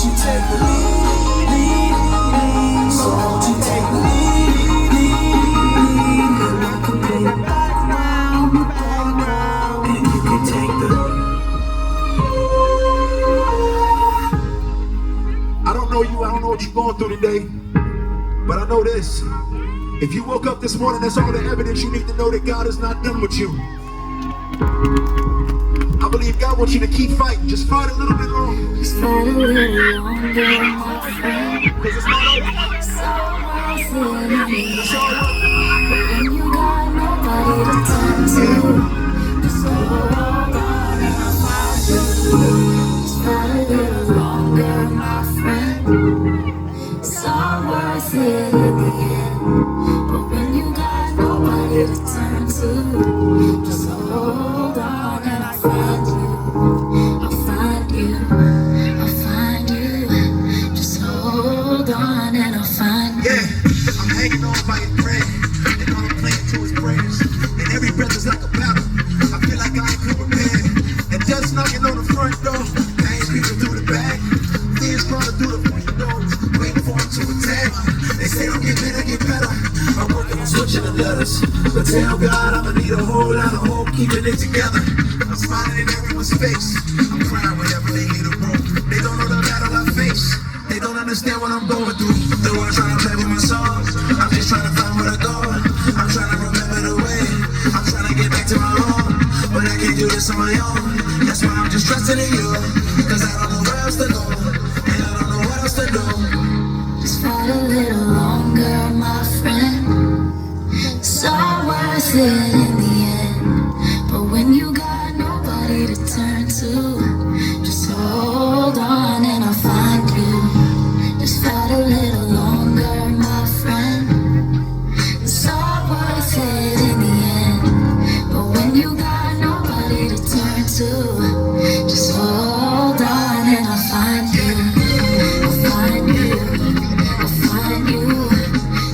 won't you take the lead? So won't you take the lead? And I can play the background, and you can take the. I don't know you, I don't know what you're going through today, but I know this. If you woke up this morning, that's all the evidence you need to know that God is not done with you. I believe God wants you to keep fighting. Just fight a little bit longer. Just fight a little longer, my friend. Because it's not over. It's all over. But when you got nobody to turn to, just hold on and I'll find you. Just fight a little longer, my friend. It's all worth it in the end. But when you got nobody to turn to, just hold on and I'll find you. I'll find you. I'll find you. Just hold on and I'll find you. Yeah, I'm hanging on by a thread, and all I'm playing to his prayers. And every breath is like a battle. I feel like I ain't prepared. And just knocking on the front door, pain creeping through the back. Fears crawling through the windows, waiting for him to attack. They say don't get better, get better. I'm working on switching the letters, but tell God I'ma need a whole lot of hope, keeping it together. I'm smiling in everyone's face. I'm crying whenever they hit a rope. They don't know the battle I face. They don't understand what I'm going through. The world trying to play with my songs. I'm just trying to find where to go. I'm trying to remember the way. I'm trying to get back to my home, but I can't do this on my own. That's why I'm just trusting in you, cause I don't know where else to go, and I don't know what else to do. Just fight a little longer, my friend. It's all worth it in the end. But when you got nobody to turn to, just hold on and I'll find you. Just fight a little longer, my friend. It's all worth it in the end. But when you got nobody to turn to, just hold on and I'll find you. I'll find you. I'll find you.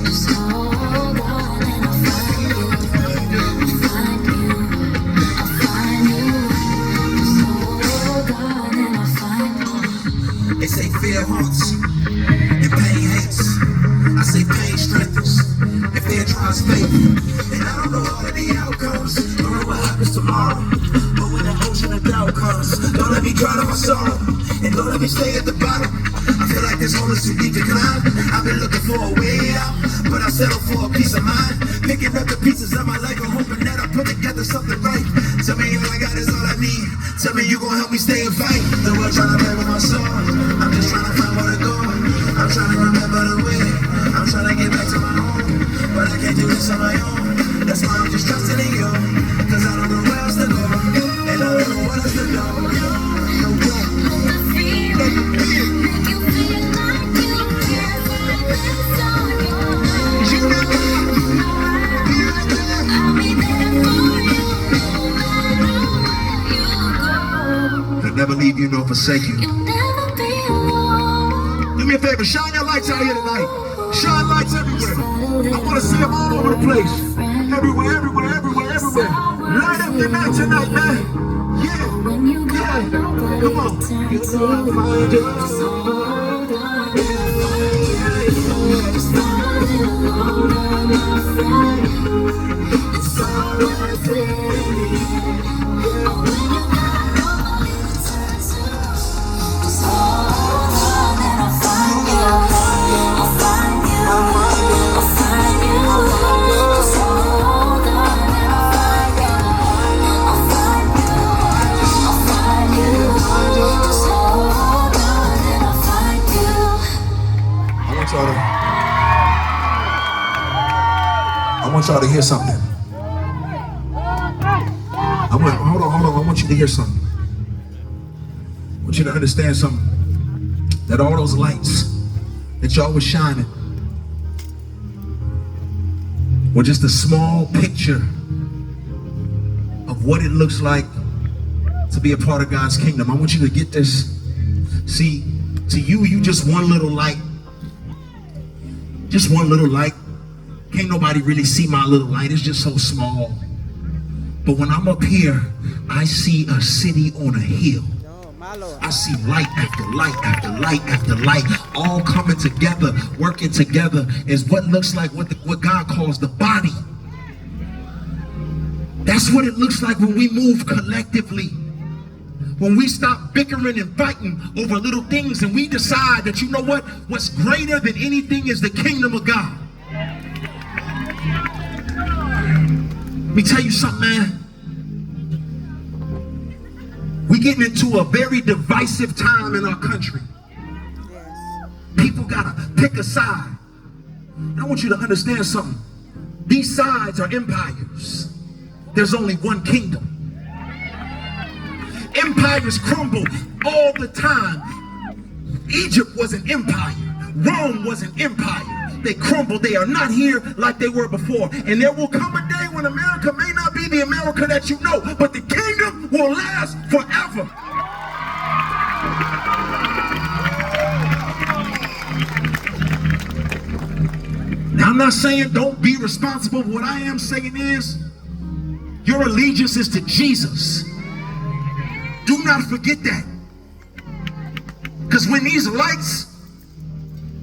Just hold on and I'll find you. I'll find you. I'll find you. Just hold on and I'll find you. They say fear haunts and pain hates. I say pain strengthens and fear drives faith. And I don't know all of the outcomes, don't know what happens tomorrow. But when the ocean of doubt comes, don't let me drown in my sorrow, and don't let me stay at the bottom. I feel like this hole is too deep to climb. I've been looking for a way out, but I settle for a peace of mind. Picking up the pieces of my life and hoping that I put together something right. Tell me all I got is all I need. Tell me you gon' help me stay and fight. The world trying to play with my soul. I'm just trying to find where to go. I'm trying to remember the way. I'm trying to get back to my home, but I can't do this on my own. That's why I'm just trusting in you, cause I don't know where else to go, and I don't know what else to do. He'll never leave you nor forsake you. You'll never be alone. Do me a favor, shine your lights out here tonight. Shine lights everywhere. I want to see them all over the place. Everywhere, everywhere, everywhere, everywhere. Light up the night tonight, man. Yeah. Yeah. Come on. You know I'll find you. Just find a little longer, my friend. It's all worth it. I want y'all to hear something. Hold on. I want you to hear something. I want you to understand something. That all those lights that y'all was shining were just a small picture of what it looks like to be a part of God's kingdom. I want you to get this. See, to you just one little light. Just one little light. Can't nobody really see my little light. It's just so small. But when I'm up here, I see a city on a hill. I see light after light after light after light, all coming together, working together is what looks like what God calls the body. That's what it looks like when we move collectively. When we stop bickering and fighting over little things and we decide that, you know what, what's greater than anything is the kingdom of God. Let me tell you something, man. We're getting into a very divisive time in our country. People gotta pick a side. I want you to understand something. These sides are empires. There's only one kingdom. Empires crumble all the time. Egypt was an empire. Rome was an empire. They crumbled. They are not here like they were before. And there will come a day when America may not be the America that you know, but the kingdom will last forever. Now, I'm not saying don't be responsible. What I am saying is your allegiance is to Jesus. Do not forget that. Because when these lights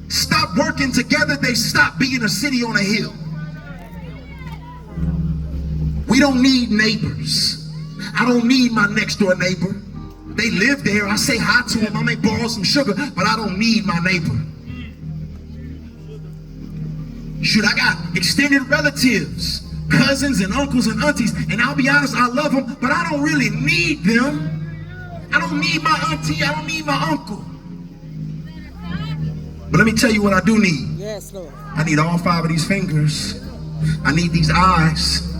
stop working together, they stop being a city on a hill. We don't need neighbors. I don't need my next door neighbor. They live there. I say hi to them. I may borrow some sugar, but I don't need my neighbor. Shoot, I got extended relatives, cousins and uncles and aunties, and I'll be honest, I love them, but I don't really need them. I don't need my auntie, I don't need my uncle. But let me tell you what I do need. Yes, Lord. I need all 5 of these fingers. I need these eyes.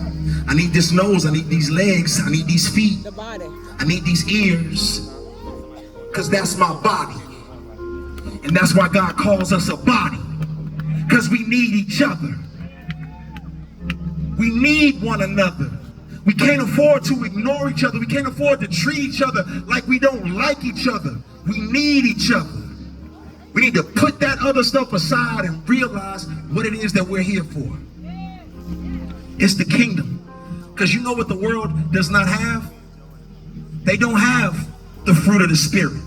I need this nose. I need these legs. I need these feet. The body. I need these ears. Because that's my body. And that's why God calls us a body. Because we need each other. We need one another. We can't afford to ignore each other. We can't afford to treat each other like we don't like each other. We need each other. We need to put that other stuff aside and realize what it is that we're here for. It's the kingdom. Because you know what the world does not have? They don't have the fruit of the Spirit.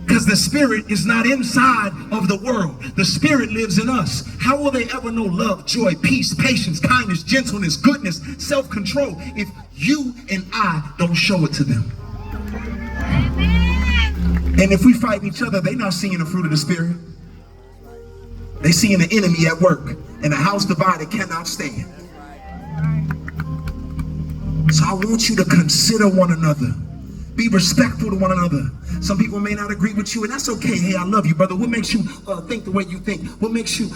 Because the Spirit is not inside of the world. The Spirit lives in us. How will they ever know love, joy, peace, patience, kindness, gentleness, goodness, self-control if you and I don't show it to them? And if we fight each other, they're not seeing the fruit of the Spirit. They're seeing the enemy at work. And a house divided cannot stand. So I want you to consider one another. Be respectful to one another. Some people may not agree with you, and that's okay. Hey, I love you, brother. What makes you think the way you think? What makes you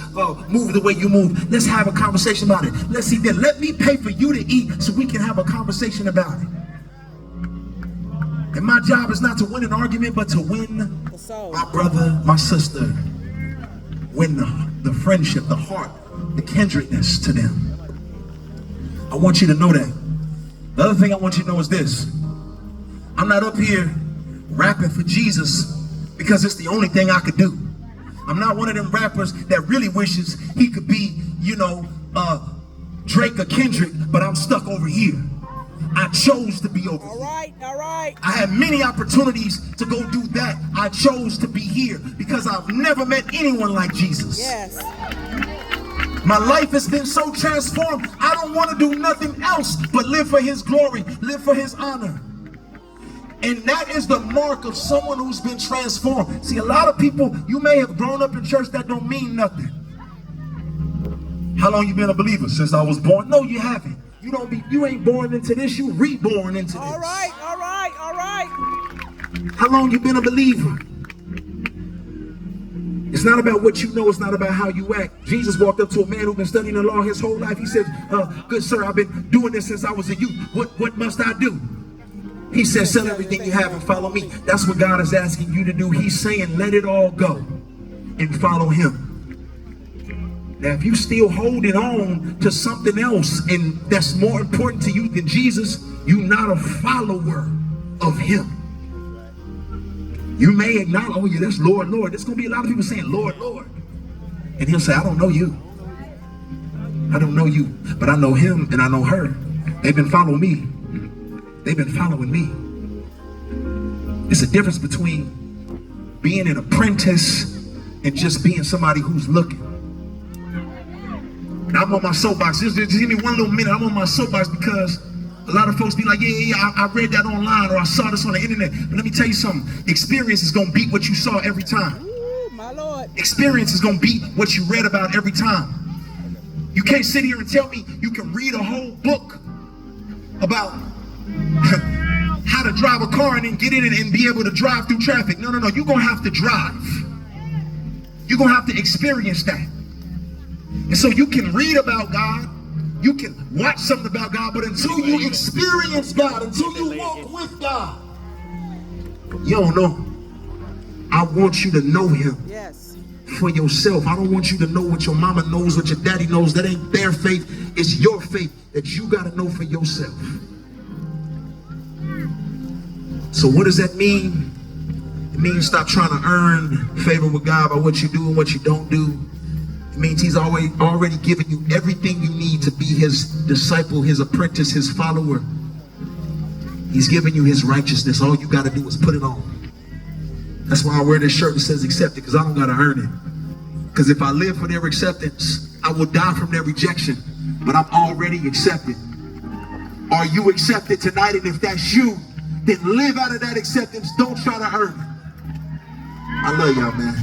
move the way you move? Let's have a conversation about it. Let's see then. Let me pay for you to eat so we can have a conversation about it. And my job is not to win an argument, but to win my brother, my sister. Win the friendship, the heart, the kindredness to them. I want you to know that. The other thing I want you to know is this. I'm not up here rapping for Jesus because it's the only thing I could do. I'm not one of them rappers that really wishes he could be, Drake or Kendrick, but I'm stuck over here. I chose to be over here. All right. I had many opportunities to go do that. I chose to be here because I've never met anyone like Jesus. Yes. My life has been so transformed. I don't want to do nothing else but live for his glory, live for his honor. And that is the mark of someone who's been transformed. See, a lot of people, you may have grown up in church, that don't mean nothing. How long you been a believer? Since I was born? No, you haven't. You ain't born into this, you reborn into this. All right. How long you been a believer? It's not about what you know, it's not about how you act. Jesus walked up to a man who'd been studying the law his whole life. He said, good sir, I've been doing this since I was a youth. What must I do? He said, sell everything you have and follow me. That's what God is asking you to do. He's saying, let it all go and follow him. Now, if you still holding on to something else and that's more important to you than Jesus, you're not a follower of him. You may acknowledge, oh yeah, that's Lord, Lord. There's going to be a lot of people saying, Lord, Lord. And he'll say, I don't know you. I don't know you, but I know him and I know her. They've been following me. They've been following me. It's a difference between being an apprentice and just being somebody who's looking. And I'm on my soapbox. Just give me one little minute. I'm on my soapbox because a lot of folks be like, I read that online or I saw this on the internet. But let me tell you something. Experience is going to beat what you saw every time. Ooh, my Lord. Experience is going to beat what you read about every time. You can't sit here and tell me you can read a whole book about how to drive a car and then get in it and be able to drive through traffic. No. You're going to have to drive. You're going to have to experience that. And so you can read about God, you can watch something about God, but until you experience God, until you walk with God, you don't know. I want you to know him. Yes. For yourself. I don't want you to know what your mama knows, what your daddy knows. That ain't their faith. It's your faith that you got to know for yourself. So what does that mean? It means stop trying to earn favor with God by what you do and what you don't do. It means he's already given you everything you need to be his disciple, his apprentice, his follower. He's given you his righteousness. All you got to do is put it on. That's why I wear this shirt that says accepted, because I don't got to earn it. Because if I live for their acceptance, I will die from their rejection. But I'm already accepted. Are you accepted tonight? And if that's you, then live out of that acceptance. Don't try to earn it. I love y'all, man.